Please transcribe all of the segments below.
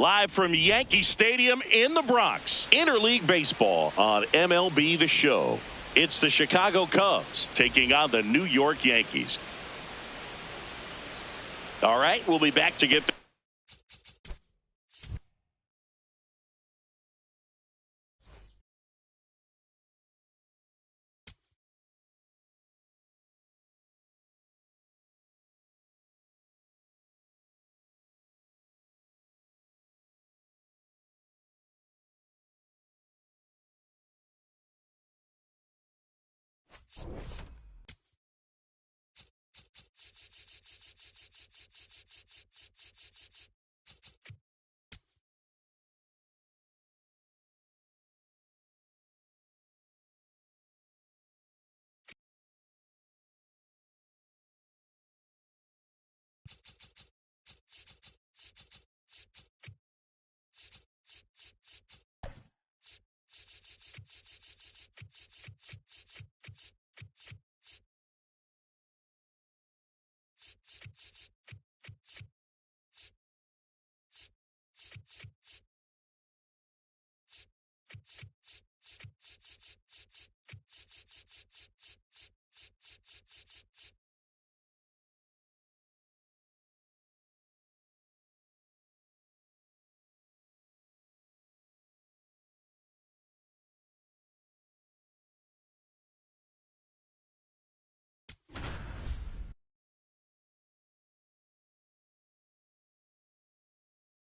Live from Yankee Stadium in the Bronx, interleague baseball on MLB The Show. It's the Chicago Cubs taking on the New York Yankees. All right, we'll be back to get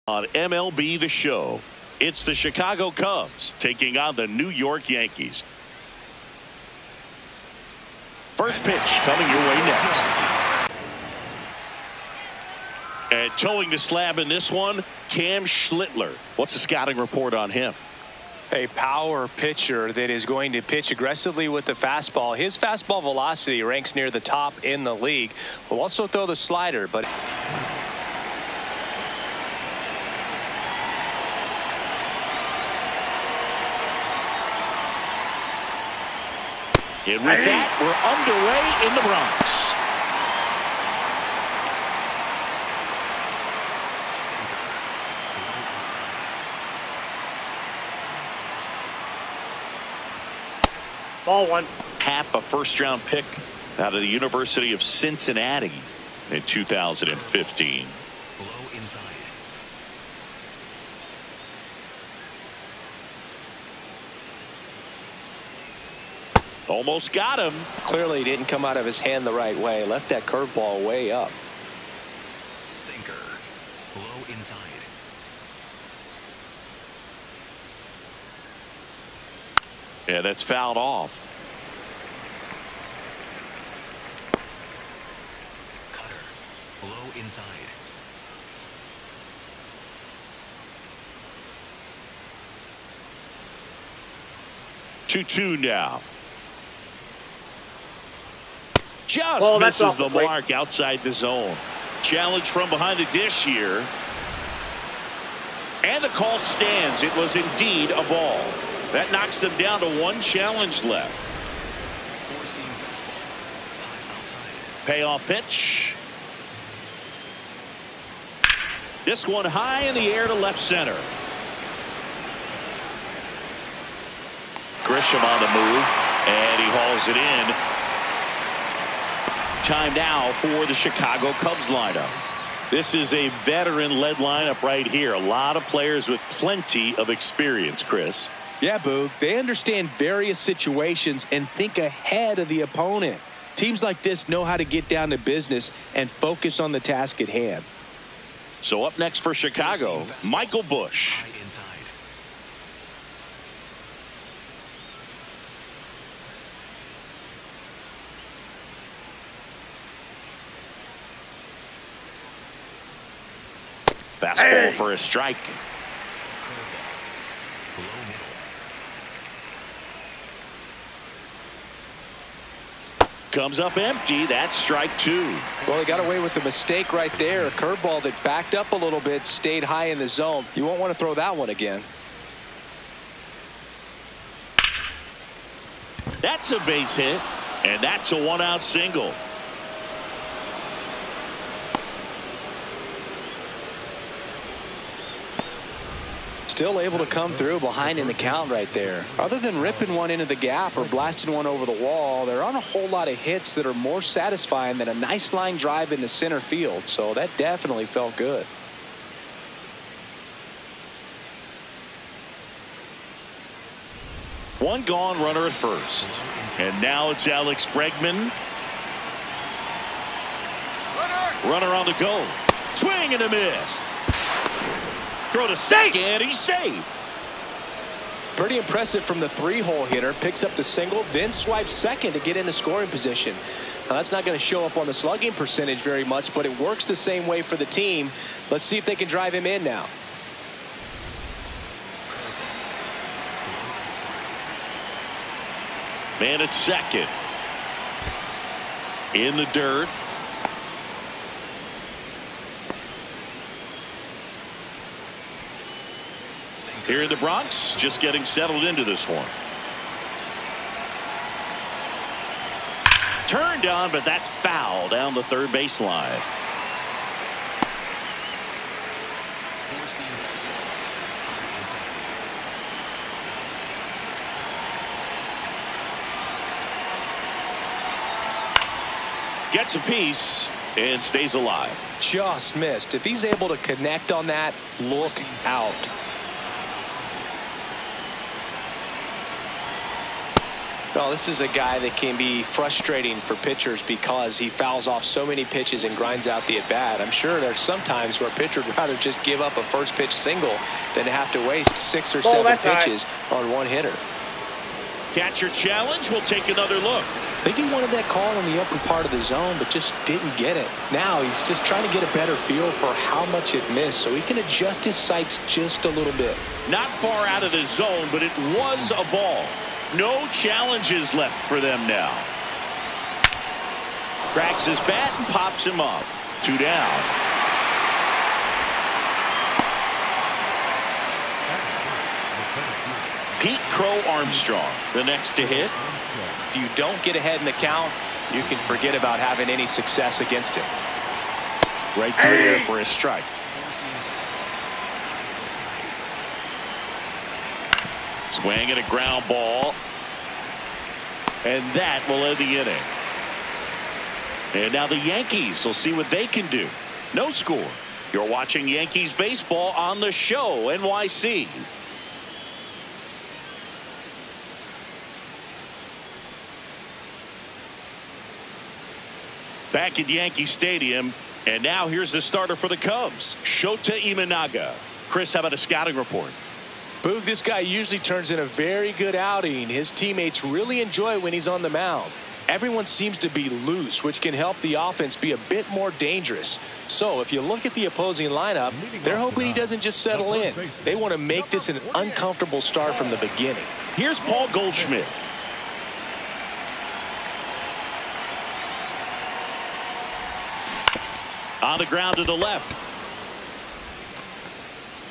on MLB The Show. It's the Chicago Cubs taking on the New York Yankees. First pitch coming your way next. And towing the slab in this one, Cam Schlittler. What's the scouting report on him? A power pitcher that is going to pitch aggressively with the fastball. His fastball velocity ranks near the top in the league. Will also throw the slider, but And with that, we're underway in the Bronx. Ball one. Hap, a first-round pick out of the University of Cincinnati in 2015. Low inside. Almost got him. Clearly didn't come out of his hand the right way. Left that curveball way up. Sinker. Low inside. Yeah, that's fouled off. Cutter. Low inside. Two now. Just Oh, that's misses off the the plate. mark outside the zone. Challenge from behind the dish here. And the call stands. It was indeed a ball. That knocks them down to one challenge left. Four-seam fastball. High outside. Payoff pitch. This one high in the air to left center. Grisham on the move, and he hauls it in. Time now for the Chicago Cubs lineup. This is a veteran-led lineup right here. A lot of players with plenty of experience, Chris. Yeah, Boo. They understand various situations and think ahead of the opponent. Teams like this know how to get down to business and focus on the task at hand. So up next for Chicago, Michael Busch. High inside. Fastball for a strike. Curveball. Low middle. Comes up empty. That's strike two. Well, he got away with the mistake right there. A curveball that backed up a little bit, stayed high in the zone. You won't want to throw that one again. That's a base hit, and that's a one-out single. Still able to come through behind in the count right there. Other than ripping one into the gap or blasting one over the wall, there aren't a whole lot of hits that are more satisfying than a nice line drive in the center field. So that definitely felt good. One gone, runner at first. And now it's Alex Bregman. Runner on the go. Swing and a miss. Throw to second. He's safe. Pretty impressive from the three-hole hitter. Picks up the single, then swipes second to get into scoring position. Now, that's not going to show up on the slugging percentage very much, but it works the same way for the team. Let's see if they can drive him in now. Man at second. In the dirt. Here in the Bronx, just getting settled into this one. Turned on, but that's foul down the third baseline. Four-seam fastball. High inside. Gets a piece and stays alive. Just missed. If he's able to connect on that, look out. Well, this is a guy that can be frustrating for pitchers because he fouls off so many pitches and grinds out the at-bat. I'm sure there's some times where a pitcher would rather just give up a first pitch single than to have to waste 6 or 7 pitches on one hitter. Catcher challenge. We'll take another look. I think he wanted that call in the upper part of the zone, but just didn't get it. Now he's just trying to get a better feel for how much it missed so he can adjust his sights just a little bit. Not far out of the zone, but it was a ball. No challenges left for them now. Cracks his bat and pops him up. 2 down. Pete Crow Armstrong, the next to hit. If you don't get ahead in the count, you can forget about having any success against him. Right through there for a strike. Swing and a ground ball. And that will end the inning. And now the Yankees will see what they can do. No score. You're watching Yankees baseball on the show, NYC. Back at Yankee Stadium, and now here's the starter for the Cubs, Shota Imanaga. Chris, how about a scouting report? Boog, this guy usually turns in a very good outing. His teammates really enjoy when he's on the mound. Everyone seems to be loose, which can help the offense be a bit more dangerous. So if you look at the opposing lineup, they're hoping he doesn't just settle in. They want to make this an uncomfortable start from the beginning. Here's Paul Goldschmidt. On the ground to the left.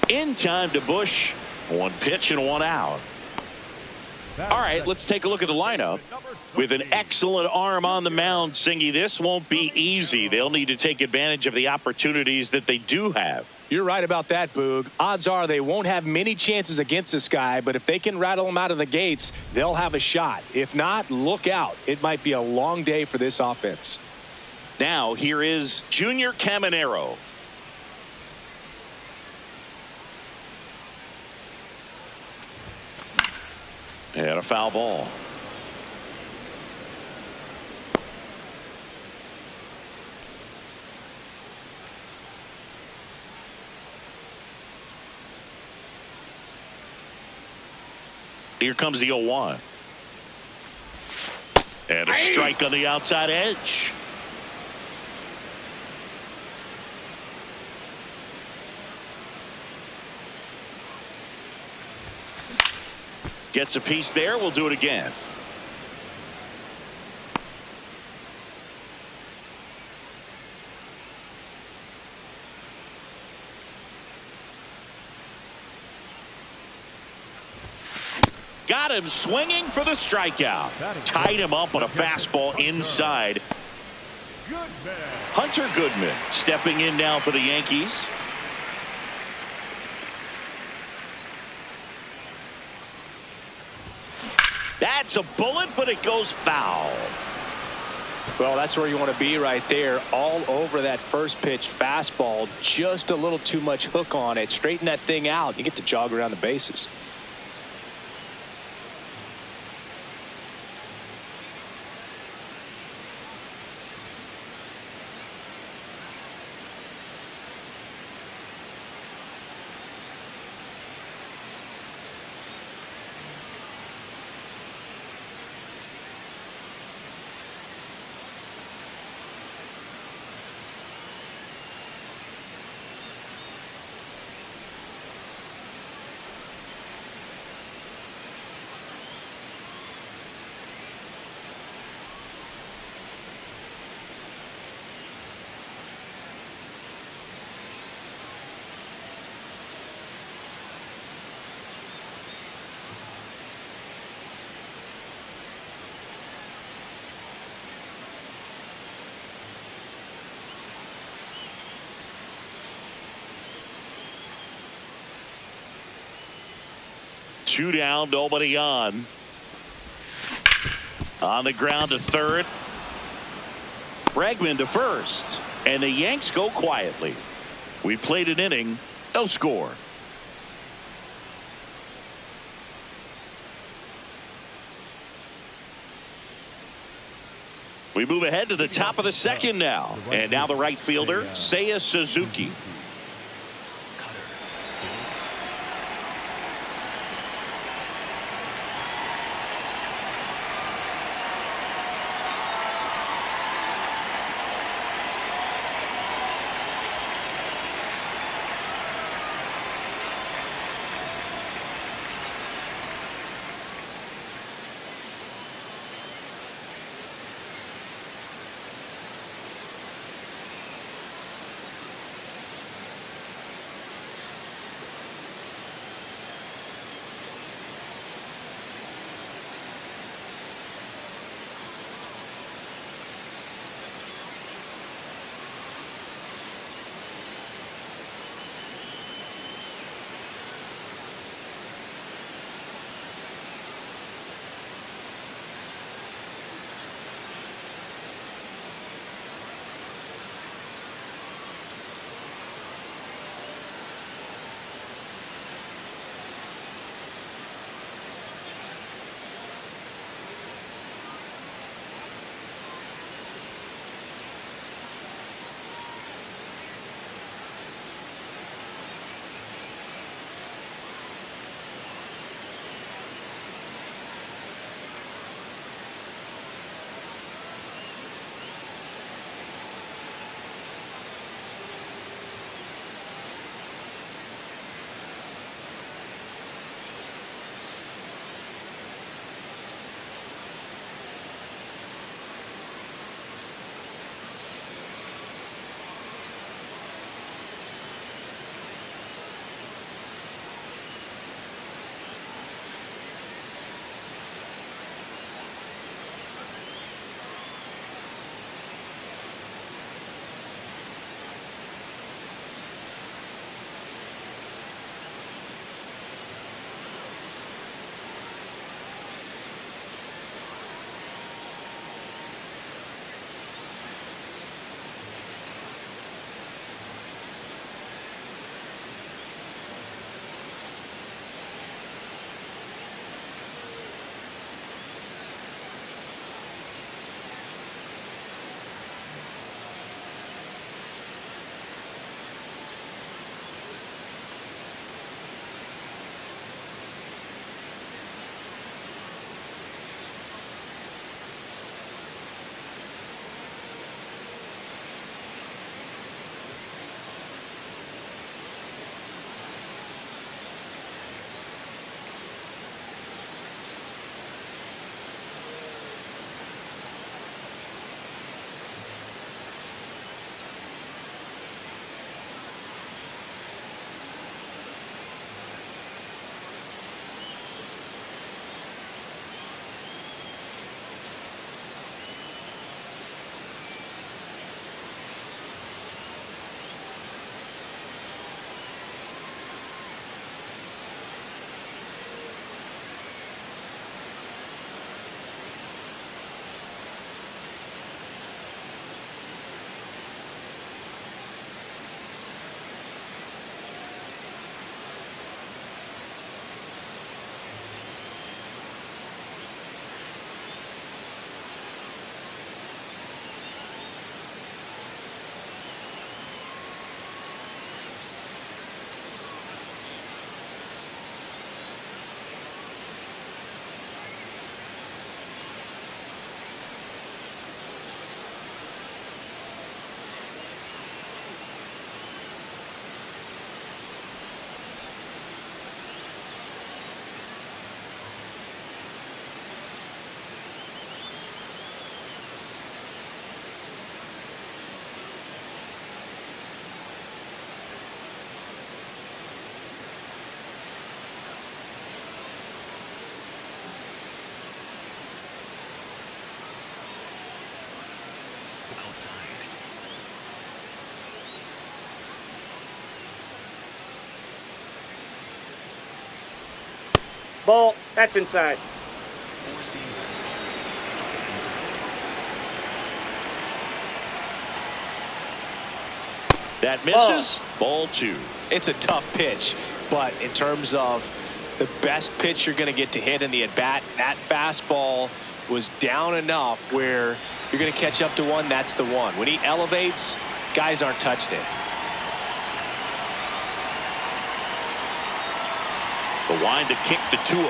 In time to Bush. One pitch and one out. All right, let's take a look at the lineup. With an excellent arm on the mound, Singy, this won't be easy. They'll need to take advantage of the opportunities that they do have. You're right about that, Boog. Odds are they won't have many chances against this guy, but if they can rattle him out of the gates, they'll have a shot. If not, look out. It might be a long day for this offense. Now, here is Junior Caminero. And a foul ball. Here comes the 0-1. And a strike on the outside edge. Gets a piece there. We'll do it again. Got him swinging for the strikeout. Tied him up on a fastball inside. Hunter Goodman stepping in now for the Yankees. That's a bullet, but it goes foul. Well, that's where you want to be right there. All over that first pitch fastball. Just a little too much hook on it. Straighten that thing out. You get to jog around the bases. Two down, nobody on. On the ground to third. Bregman to first. And the Yanks go quietly. We played an inning, no score. We move ahead to the top of the second now. And now the right fielder, Seiya Suzuki. Ball. That's inside. Four-seam fastball. Inside. That misses. Ball 2. It's a tough pitch, but in terms of the best pitch you're going to get to hit in the at-bat, that fastball was down enough where you're going to catch up to one. That's the one. When he elevates, guys aren't touching it. The wind to kick the 2-0.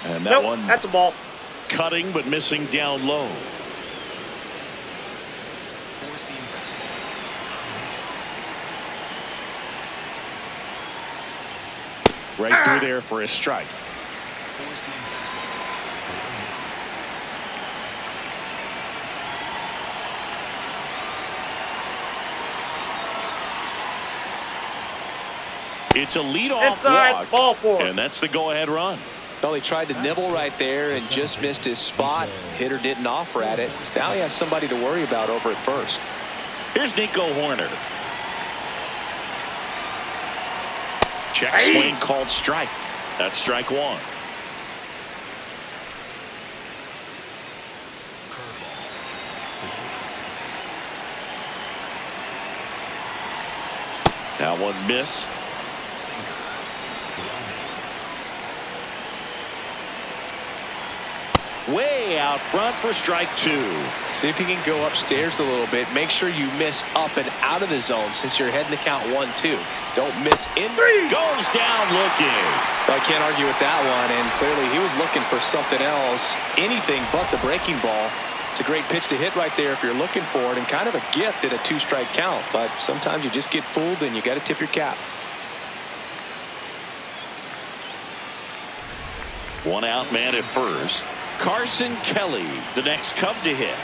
And that Nope, one that's a ball. cutting but missing down low. Four-seam fastball. Right through there for a strike. Four-seam fastball. It's a leadoff Inside, walk, ball 4. and that's the go-ahead run. Well, he tried to nibble right there and just missed his spot. Hitter didn't offer at it. Now he has somebody to worry about over at first. Here's Nico Horner. Check swing called strike. That's strike 1. That one missed. Way out front for strike 2. See if you can go upstairs a little bit. Make sure you miss up and out of the zone since you're heading to count 1-2. Don't miss in. Goes down looking. Well, I can't argue with that one, and clearly he was looking for something else, anything but the breaking ball. It's a great pitch to hit right there if you're looking for it, and kind of a gift at a 2-strike count. But sometimes you just get fooled and you got to tip your cap. One out man at first. Carson Kelly, the next Cub to hit.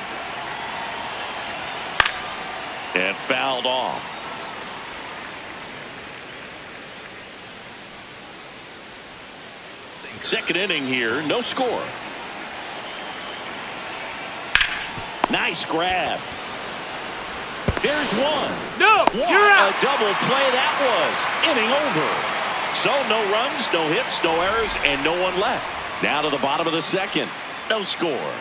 And fouled off. Second inning here, no score. Nice grab. There's one. No, What you're out. a double play that was. Inning over. So no runs, no hits, no errors, and no one left. Now to the bottom of the second. No score.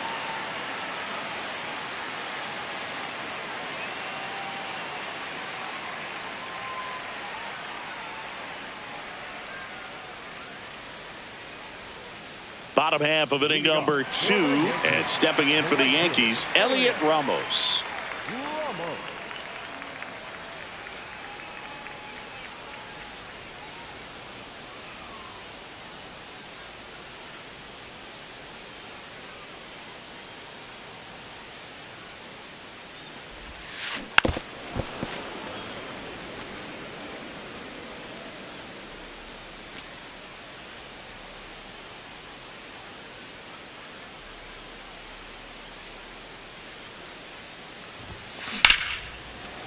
Bottom half of inning number 2, and stepping in for the Yankees, Elliot Ramos.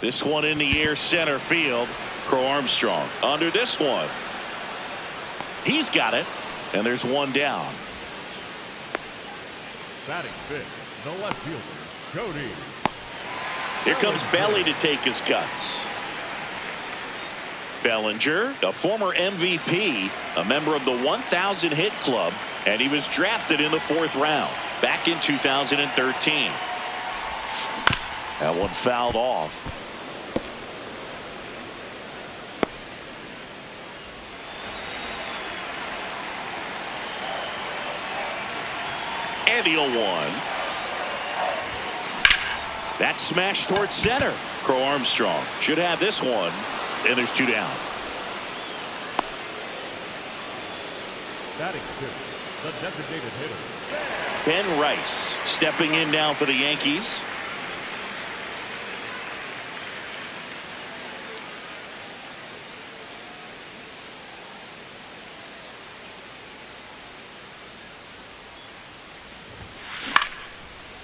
This one in the air center field. Crow Armstrong under this one. He's got it, and there's one down. Batting fifth, the left fielder, Cody. Here comes Belly to take his cuts. Bellinger, a former MVP, a member of the 1,000 hit club, and he was drafted in the 4th round back in 2013. That one fouled off. And he'll one. That smash towards center. Crow Armstrong should have this one. And there's 2 down. Batting fifth, the designated hitter, Ben Rice stepping in now for the Yankees.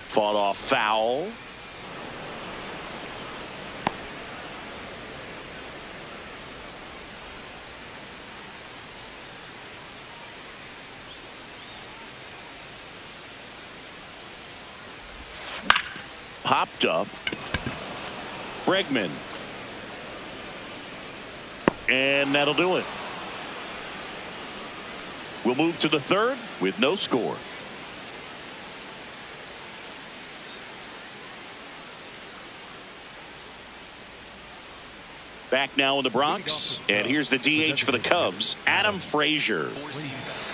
Fought off foul. Popped up. Bregman. And that'll do it. We'll move to the third with no score. Back now in the Bronx, and here's the DH for the Cubs, Adam Frazier. Four-seam fastball.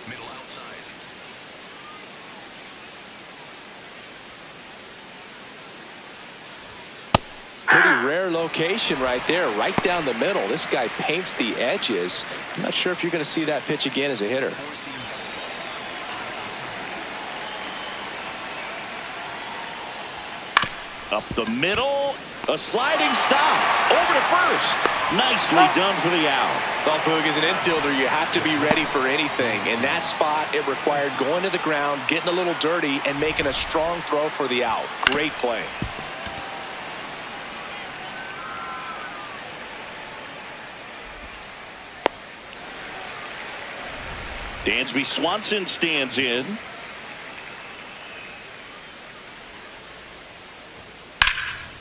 Middle outside. Pretty rare location right there, right down the middle. This guy paints the edges. I'm not sure if you're going to see that pitch again as a hitter. Four-seam fastball. High outside. Up the middle, a sliding stop, over to first. Nicely done for the out. Well, Boog, as an infielder, you have to be ready for anything. In that spot, it required going to the ground, getting a little dirty, and making a strong throw for the out. Great play. Dansby Swanson stands in.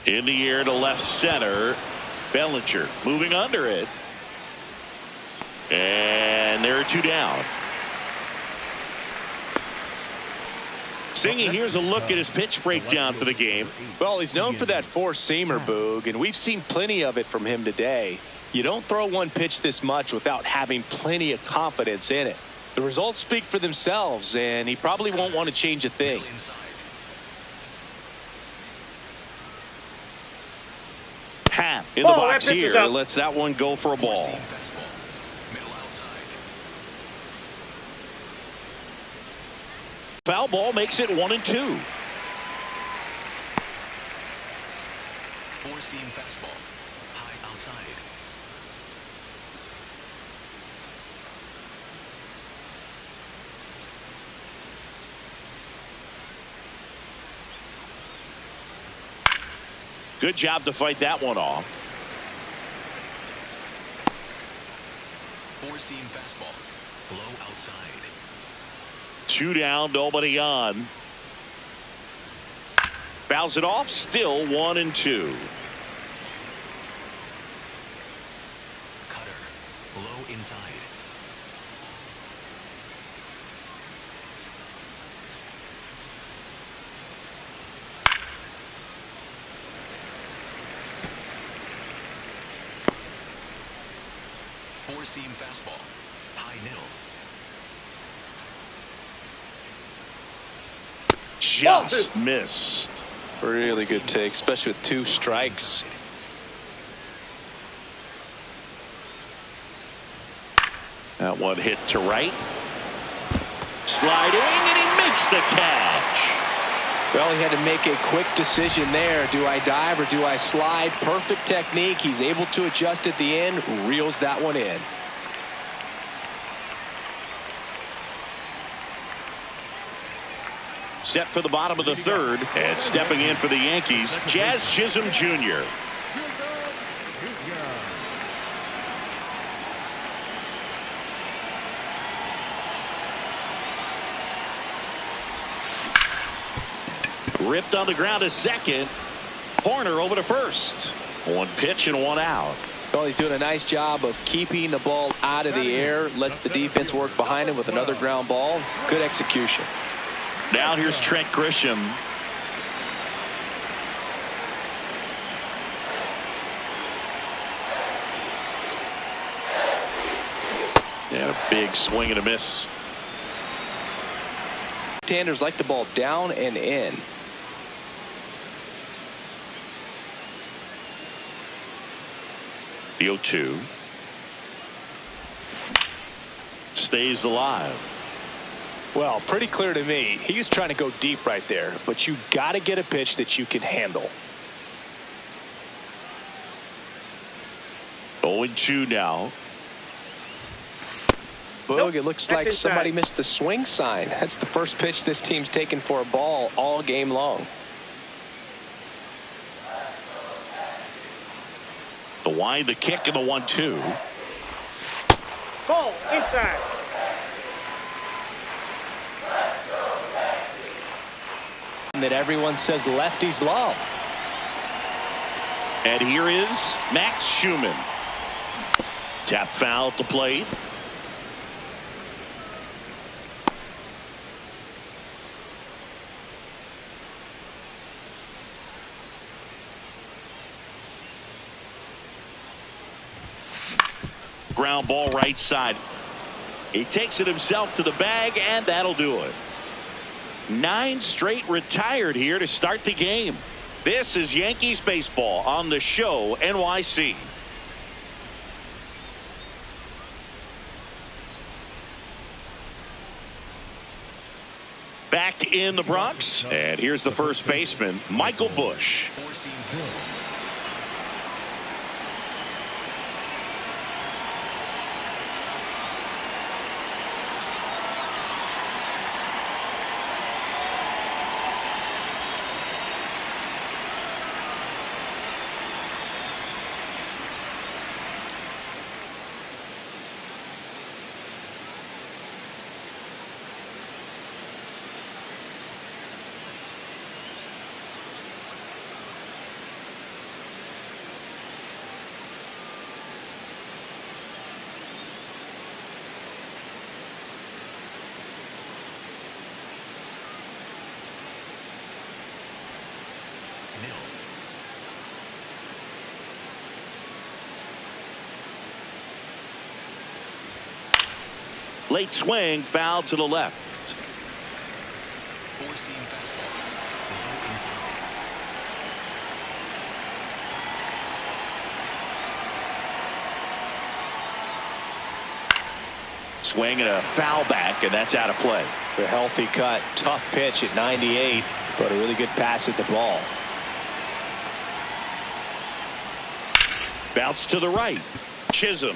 In the air to left center. Bellinger moving under it. And there are two down. Singing, here's a look at his pitch breakdown for the game. Well, he's known for that four-seamer, Boog, and we've seen plenty of it from him today. You don't throw one pitch this much without having plenty of confidence in it. The results speak for themselves, and he probably won't want to change a thing. Inside. Hap in the Oh, box that pitch is here. out. Lets that one go for a ball. Four-seam fastball. Middle outside. Foul ball makes it 1-2. Four-seam fastball. High outside. Good job to fight that one off. Four-seam fastball. Low outside. Two down, nobody on. Fouls it off, still 1-2. Cutter. Low inside. Four-seam fastball. High middle. Just missed. Really good take, especially with two strikes. That one hit to right. Sliding, and he makes the catch. Well, he had to make a quick decision there. Do I dive or do I slide? Perfect technique. He's able to adjust at the end, reels that one in. Set for the bottom of the third, and stepping in for the Yankees, Jazz Chisholm Jr. Ripped on the ground to second. Horner over to first. One pitch and one out. Well, he's doing a nice job of keeping the ball out of the air. Lets the defense work behind him with another ground ball. Good execution. Now here's Trent Grisham. And a big swing and a miss. Left-handers like the ball down and in. The 0-2. Stays alive. Well, pretty clear to me. He was trying to go deep right there, but you got to get a pitch that you can handle. 0-2 now. Boog. It looks like That's somebody inside. missed the swing sign. That's the first pitch this team's taken for a ball all game long. The wind, the kick, and the 1-2. Ball inside. That everyone says lefties love. And here is Max Schumann. Tap foul at the plate. Ground ball right side. He takes it himself to the bag, and that'll do it. 9 straight retired here to start the game. This is Yankees baseball on the show NYC. Back in the Bronx, and here's the first baseman, Michael Busch. Four-seam fastball. Late swing, foul to the left. Four-seam fastball. Low inside. Swing and a foul back, and that's out of play. The healthy cut. Tough pitch at 98, but a really good pass at the ball. Bounce to the right. Chisholm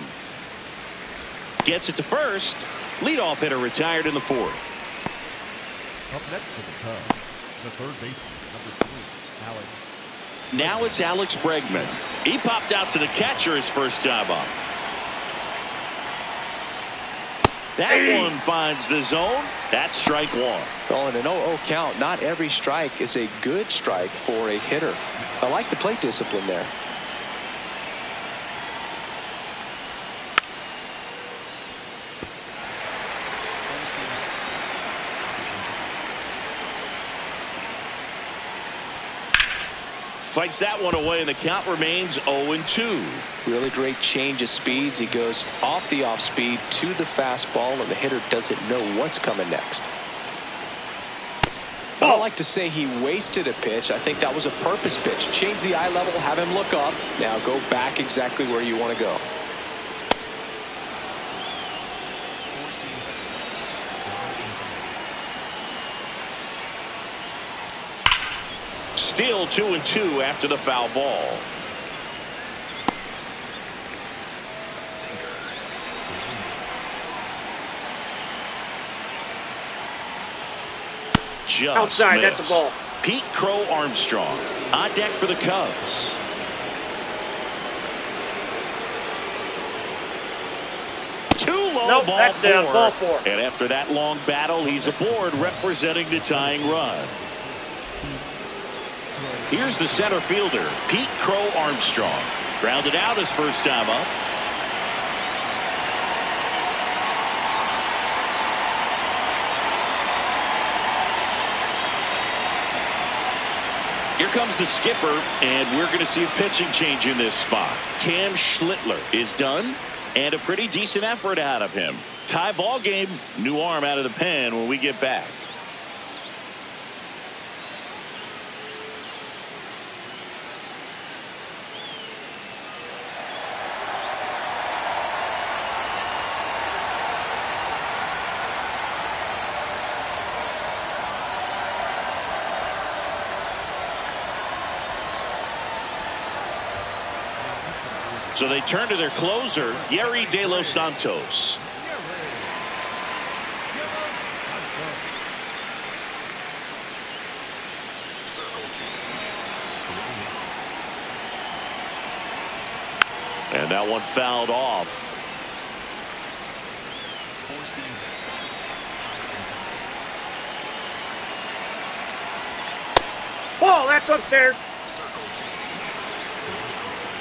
gets it to first. Leadoff hitter retired in the 4th. Up next to the Cubs, the third baseman, number 3, Alex. Now it's Alex Bregman. He popped out to the catcher his first time up. That one finds the zone. That's strike 1. Well, in an 0-0 count, not every strike is a good strike for a hitter. I like the plate discipline there. Four-seam fastball. Inside. Fights that one away, and the count remains 0-2. Really great change of speeds. He goes off the off speed to the fastball, and the hitter doesn't know what's coming next. I don't like to say he wasted a pitch. I think that was a purpose pitch. Change the eye level, have him look up. Now go back exactly where you want to go. Four-seam fastball. Low inside. Still 2-2 after the foul ball. Sinker. Just Outside, missed. that's a ball. Pete Crow Armstrong on deck for the Cubs. Too low, Nope, ball that's down, 4. ball 4. And after that long battle, he's aboard representing the tying run. Here's the center fielder, Pete Crow Armstrong. Grounded out his first time up. Here comes the skipper, and we're going to see a pitching change in this spot. Cam Schlittler is done, and a pretty decent effort out of him. Tie ball game, new arm out of the pen when we get back. So they turn to their closer, Yerry De Los Santos. And that one fouled off. Four-seam fastball. High inside. Ball, that's upstairs. Circle change. Low inside.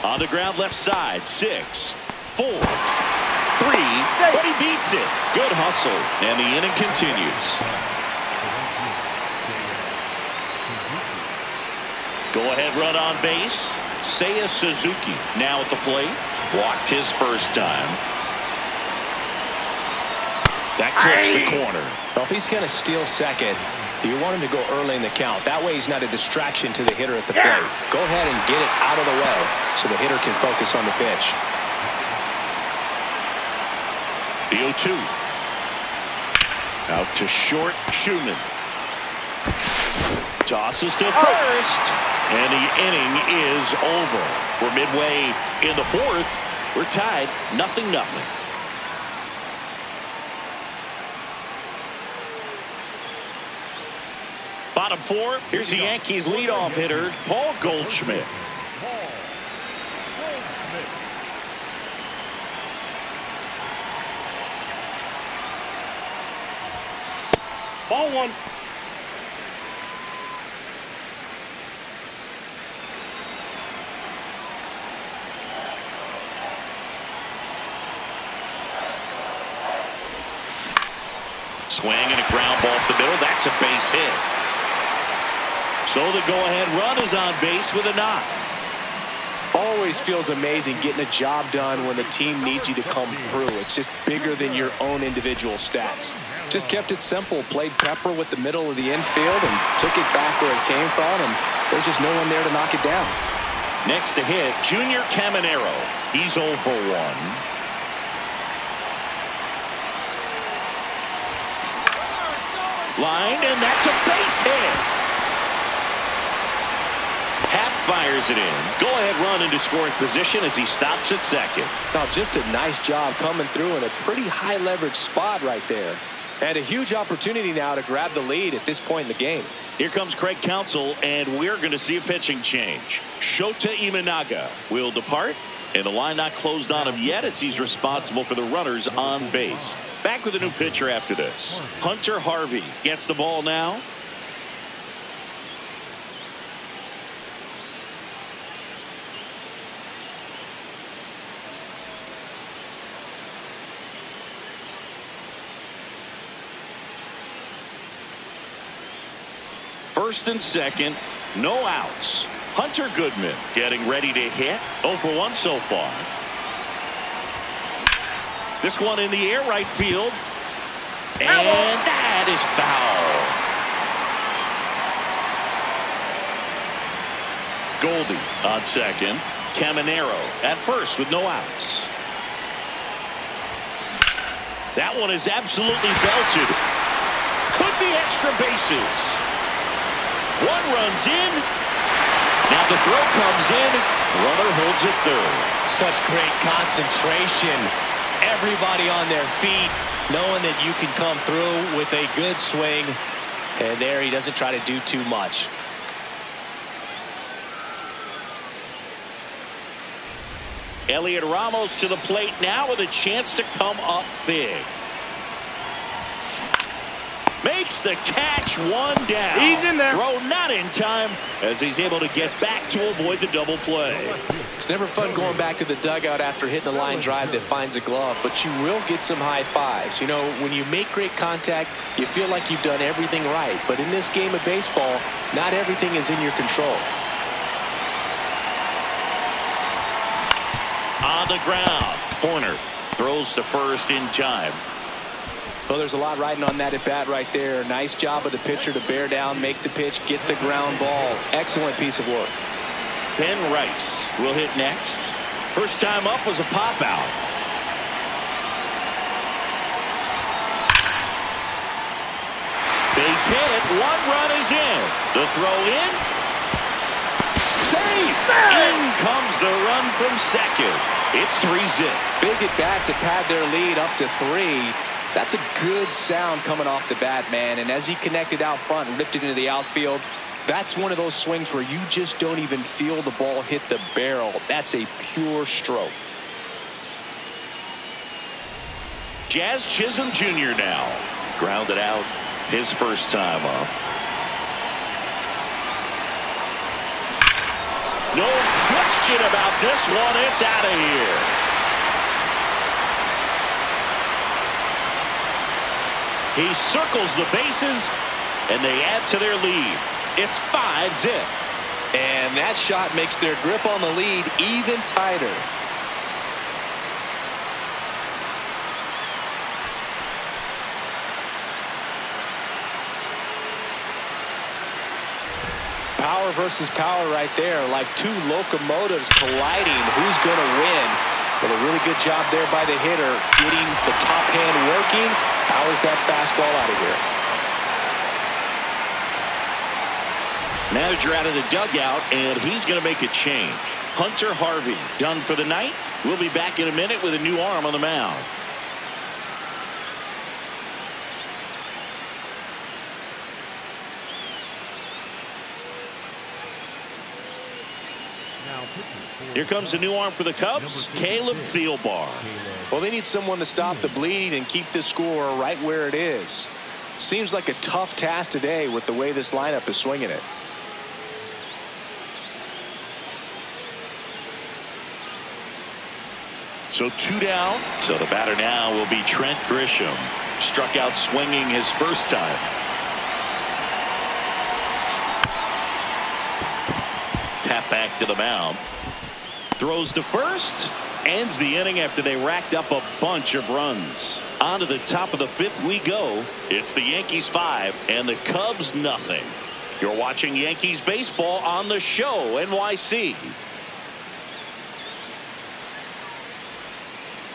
On the ground left side. 6, 4, 3. But he beats it. Good hustle. And the inning continues. Go-ahead run on base. Seiya Suzuki now at the plate. Walked his first time. That clips the corner. Well, if he's going to steal second, you want him to go early in the count. That way he's not a distraction to the hitter at the plate. Go ahead and get it out of the way so the hitter can focus on the pitch. The 0-2. Out to short, Schumann. Tosses to first. And the inning is over. We're midway in the fourth. We're tied 0-0. Bottom four. Here's the Yankees leadoff hitter, Paul Goldschmidt. Ball 1. Swing and a ground ball up the middle. That's a base hit. So the go-ahead run is on base with a knock. Always feels amazing getting a job done when the team needs you to come through. It's just bigger than your own individual stats. Just kept it simple. Played pepper with the middle of the infield and took it back where it came from, and there's just no one there to knock it down. Next to hit, Junior Caminero. He's 0 for 1. Lined, and that's a base hit. Happ fires it in. Go-ahead run into scoring position as he stops at second. Now, just a nice job coming through in a pretty high-leverage spot right there. And a huge opportunity now to grab the lead at this point in the game. Here comes Craig Counsell, and we're going to see a pitching change. Shota Imanaga will depart, and the line not closed on him yet as he's responsible for the runners on base. Back with a new pitcher after this. Hunter Harvey gets the ball now. First and second, no outs. Hunter Goodman getting ready to hit. 0 for 1 so far. This one in the air, right field. And that is foul. Goldie on second. Caminero at first with no outs. That one is absolutely belted. Could be extra bases. One runs in. Now the throw comes in. Runner holds it third. Such great concentration. Everybody on their feet, knowing that you can come through with a good swing. And there he doesn't try to do too much. Elliot Ramos to the plate now with a chance to come up big. Makes the catch, one down. He's in there. Throw not in time as he's able to get back to avoid the double play. It's never fun going back to the dugout after hitting a line drive that finds a glove, but you will get some high fives. You know, when you make great contact, you feel like you've done everything right. But in this game of baseball, not everything is in your control. On the ground, Horner throws to first in time. Well, there's a lot riding on that at bat right there. Nice job of the pitcher to bear down, make the pitch, get the ground ball. Excellent piece of work. Ben Rice will hit next. First time up was a pop out. Base hit. One run is in. The throw in. Safe. In comes the run from second. It's 3-zip. Big at bat to pad their lead up to 3. That's a good sound coming off the bat, man. And as he connected out front and ripped it into the outfield, That's one of those swings where you just don't even feel the ball hit the barrel. That's a pure stroke. Jazz Chisholm Jr. now. Grounded out his first time up. No question about this one. It's out of here. He circles the bases, and they add to their lead. It's 5-zip. And that shot makes their grip on the lead even tighter. Power versus power right there, like two locomotives colliding. Who's going to win? Well, a really good job there by the hitter, getting the top hand working. Powers that fastball out of here. Manager out of the dugout, and he's going to make a change. Hunter Harvey done for the night. We'll be back in a minute with a new arm on the mound. Here comes the new arm for the Cubs, Caleb Thielbar. Well, they need someone to stop the bleeding and keep the score right where it is. Seems like a tough task today with the way this lineup is swinging it. So 2 down. So the batter now will be Trent Grisham. Struck out swinging his first time. Tap back to the mound. Throws to first. Ends the inning after they racked up a bunch of runs. On to the top of the 5th we go. It's the Yankees 5 and the Cubs nothing. You're watching Yankees baseball on the show NYC.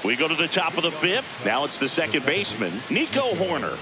We go to the top of the 5th. Now it's the second baseman, Nico Horner.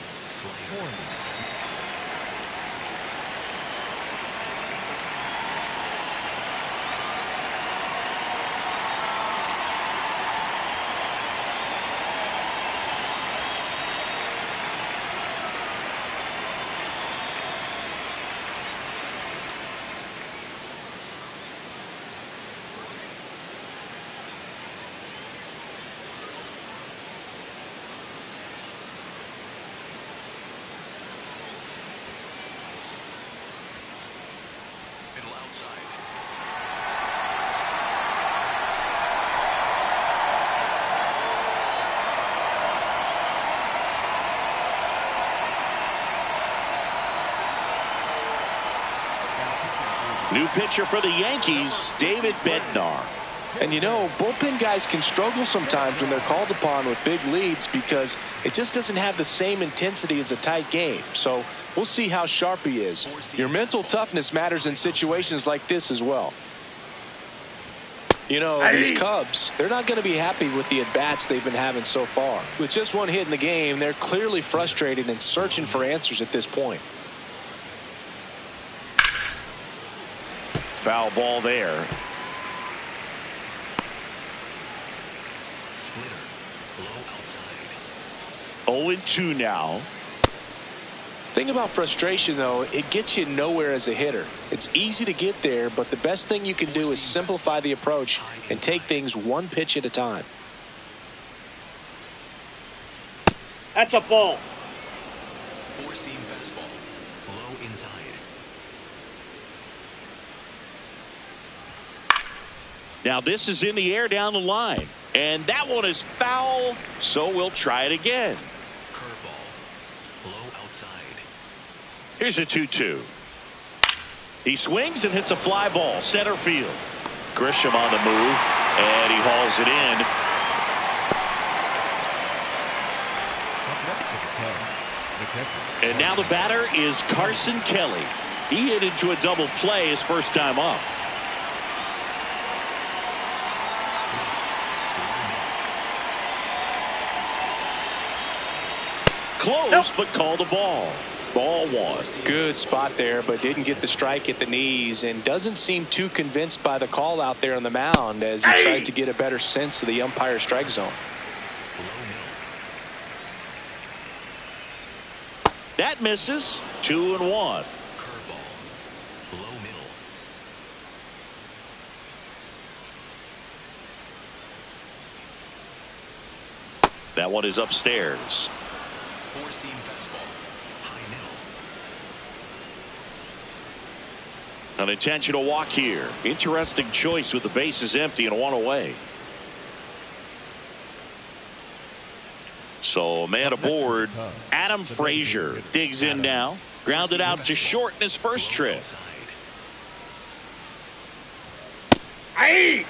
New pitcher for the Yankees, David Bednar. And you know, bullpen guys can struggle sometimes when they're called upon with big leads because it just doesn't have the same intensity as a tight game. So we'll see how sharp he is. Your mental toughness matters in situations like this as well. You know, these Cubs, they're not going to be happy with the at-bats they've been having so far. With just one hit in the game, they're clearly frustrated and searching for answers at this point. Foul ball there. Splitter. Low outside. 0-2 now. Thing about frustration, though, it gets you nowhere as a hitter. It's easy to get there, but the best thing you can do is simplify the approach and take things one pitch at a time. That's a ball. Four-seam fastball. Low inside. Now this is in the air down the line. And that one is foul, so we'll try it again. Curveball. Low outside. Here's a 2-2. He swings and hits a fly ball, center field. Grisham on the move, and he hauls it in. And now the batter is Carson Kelly. He hit into a double play his first time up. Close, but called a ball. Ball one. Good spot there, but didn't get the strike at the knees and doesn't seem too convinced by the call out there on the mound as he tries to get a better sense of the umpire strike zone. That misses. 2-1. Curveball. That one is upstairs. Four-seam fastball. High middle. An intentional walk here. Interesting choice with the bases empty and one away. So a man aboard. Adam Frazier digs in now. Grounded out to short in his first trip. Aye.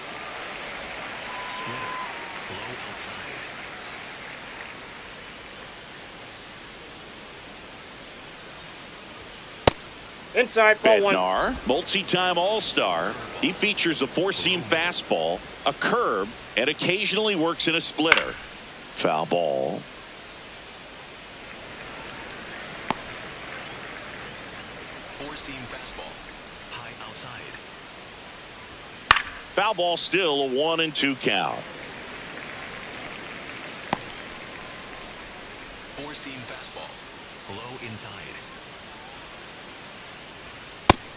Inside, ball one. Bednar, multi-time All-Star. He features a four-seam fastball, a curve, and occasionally works in a splitter. Foul ball. Four-seam fastball. High outside. Foul ball, still a 1-2 count. Four-seam fastball. Low inside.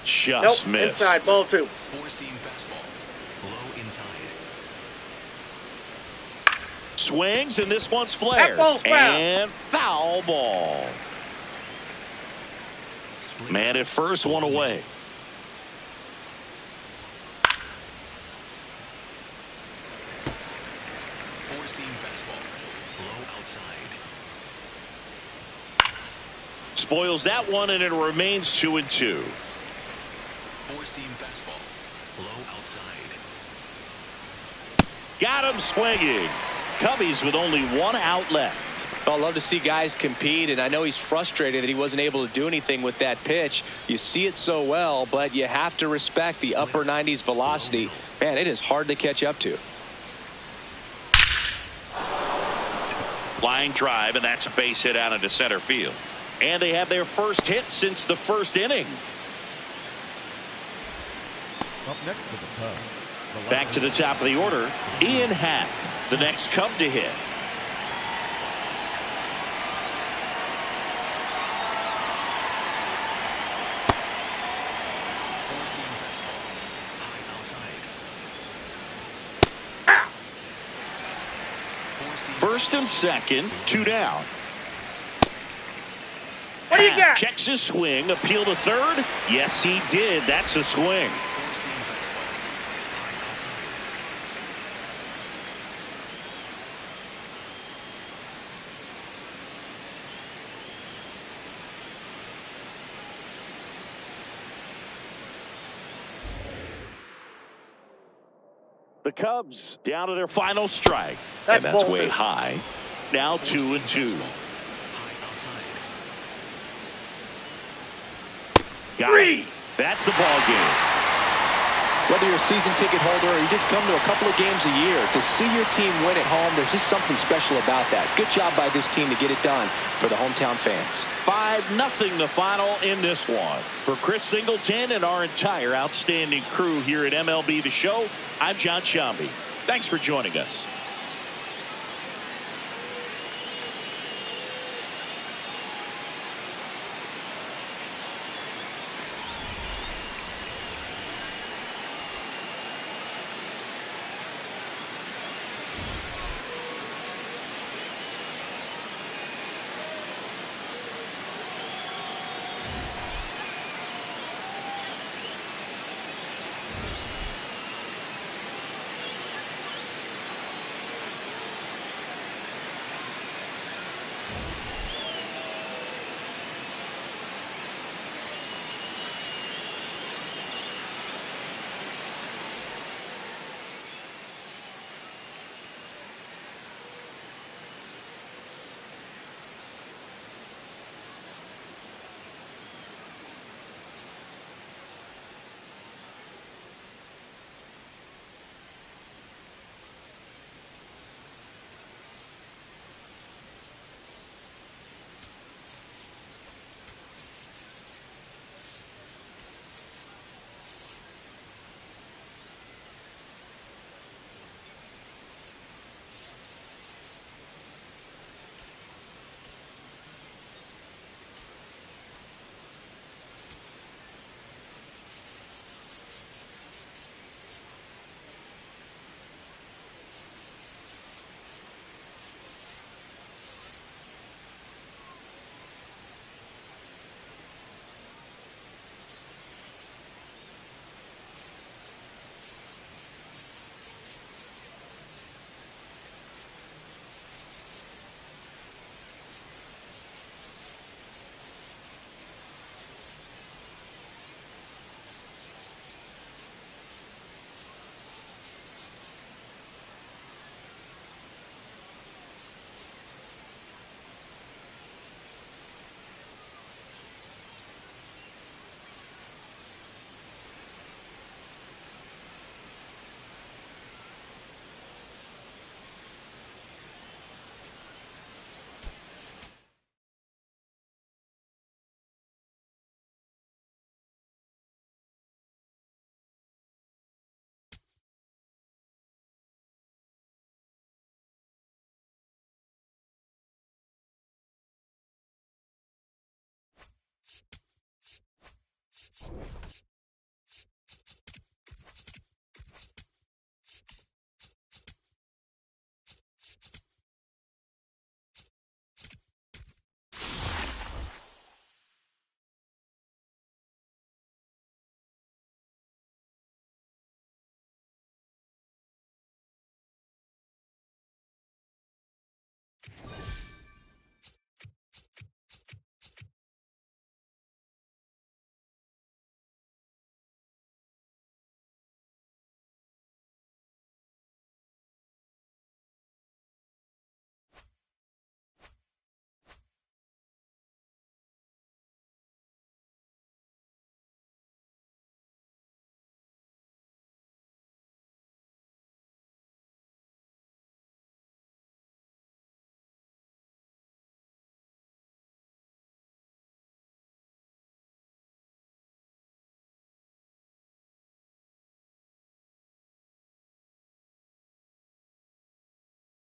Just Nope, missed. inside, ball two. Four-seam fastball. Low inside. Swings, and this one's flared. That ball's foul. And foul ball. Split. Man at first, one away. Four-seam fastball. Low outside. Spoils that one, and it remains 2-2. Four-seam fastball. Low outside. Got him swinging. Cubbies with only one out left. Well, I love to see guys compete, and I know he's frustrated that he wasn't able to do anything with that pitch. You see it so well, but you have to respect the upper 90s velocity. Man, it is hard to catch up to. Flying drive, and that's a base hit out into center field. And they have their first hit since the first inning. Up next to the Cubs. Back to the top of the order, Ian Happ, the next Cub to hit. Four-seam fastball. High outside. Four-seam First and second, 2 down. What do you got? Checks his swing, appeal to third. Yes, he did. That's a swing. Four-seam fastball. High outside. The Cubs down to their final strike. That's And that's way bolted. high. Now 2-2. High outside. Got Three. it. That's the ball game. Whether you're a season ticket holder or you just come to a couple of games a year, to see your team win at home, there's just something special about that. Good job by this team to get it done for the hometown fans. 5-0 the final in this one. For Chris Singleton and our entire outstanding crew here at MLB The Show, I'm John Shambi. Thanks for joining us.